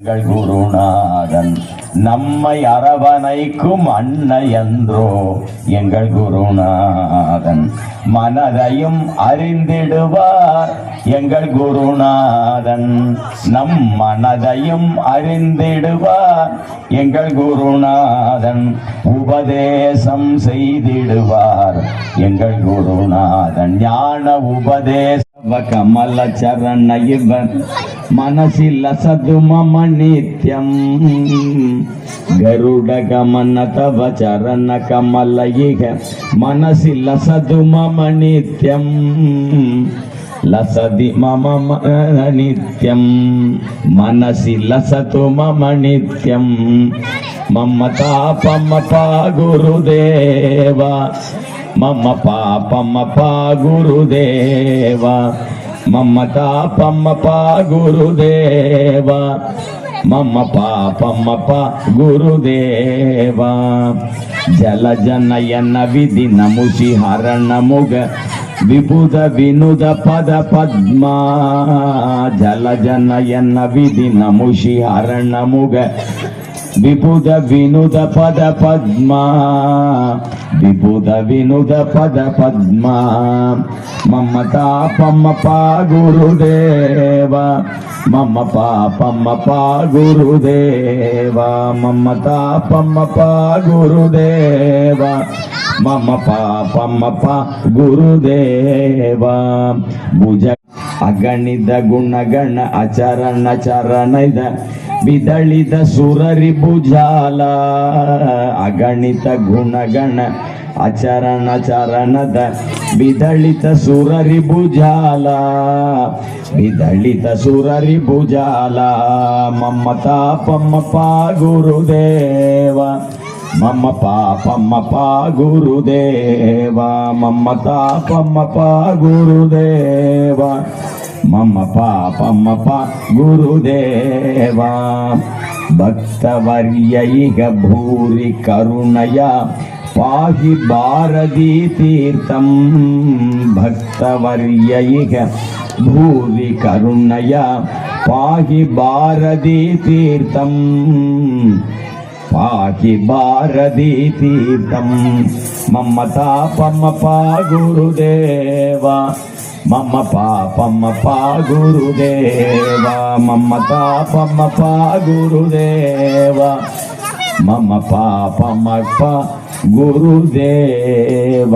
எங்கள் குருநாதன் நம்மை அரவணைக்கும் அன்னையன்றோ எங்கள் குருநாதன். மனதையும் அறிந்திடுவார் எங்கள் குருநாதன். நம் மனதையும் அறிந்திடுவார் எங்கள் குருநாதன். உபதேசம் செய்திடுவார் எங்கள் குருநாதன். ஞான உபதேச கமல சரண இவன் மனசில் அசது மம நித்யம். ಗರುಡ ಗಮನ ತವ ಚರಣ ಕಮಲ ಈಗ ಮನಸಿ ಲಸದು ಮಮ ನಿತ್ಯಂ. ಲಸದಿ ಮಮ ನಿತ್ಯಂ ಮನಸಿ ಲಸತು ಮಮ ನಿತ್ಯಂ. ಮಮ ತಾಪಮ ಪಾ ಗುರುದೇವ ಮಮ ಪಾಪಮ ಪಾ ಗುರುದೇವ. ಮಮ ತಾಪಮ ಪಾ ಗುರುದೇವ ಮಮ ಪಾಪಮಪ ಗುರುದೇವ. ಜಲಜನಯನ ವಿಧಿ ನಮುಷಿ ಹರಣ ಮುಗ ವಿಬುಧ ವಿನುದ ಪದ ಪದ್ಮ. ಜಲಜನಯನ ವಿಧಿ ನಮುಷಿ ಹರಣ ಮುಗ ವಿಬುಧ ವಿನುದ ಪದ ಪದ್ಮ. ವಿಬುಧ ವಿನುದ ಪದ ಪದ್ಮ. ಮಮ ತಾಪಮಪ ಗುರುದೇವ ಮಮ ಪಾಪಮಪ ಗುರುದೇವ. ಮಮ ತಾಪಮಪ ಗುರುದೇವ ಮಮ ಪಾಪಮಪ ಗುರುದೇವ. ಭುಜ ಅಗಣಿತ ಗುಣಗಣ ಅಚರಣ ಚರಣದ ಬಿದಳಿದ ಸುರರಿ ಭುಜಾಲ. ಅಗಣಿತ ಗುಣಗಣ ಅಚರಣ ಚರಣದ ಬಿದಳಿತ ಸುರರಿ ಭುಜಾಲ. ಬಿದಳಿತ ಸುರರಿ ಭುಜಾಲ. ಮಮ ತಾಪಮಪ ಗುರುದೇವ ಮಮ ಪಾಪಮಪ ಗುರುದೇವ. ಮಮ ತಾಪಮಪ ಗುರುದೇವ ಮಮ ಪಾಪಮಪ ಗುರುದೇವ. ಭಕ್ತವರ್ಯ ಈಗ ಭೂರಿ ಕರುಣಯ ಪಾಹಿ ಭಾರತೀ ತೀರ್ಥಂ. ಭಕ್ತವರ್ಯ ಈಗ ಭೂರಿ ಕರುಣಯ ಪಾಹಿ ಭಾರತೀ ತೀರ್ಥಂ. ಪಾಹಿ ಭಾರತೀ ತೀರ್ಥಂ. ಮಮ ತಾಪಮಪ ಗುರುದೇವ ಮಮ ಪಾಪಮಪ ಗುರುದೇವ. ಮಮ ತಾಪಮಪ ಗುರುದೇವ ಮಮ ಪಾಪಮಪ ಗುರುದೇವ.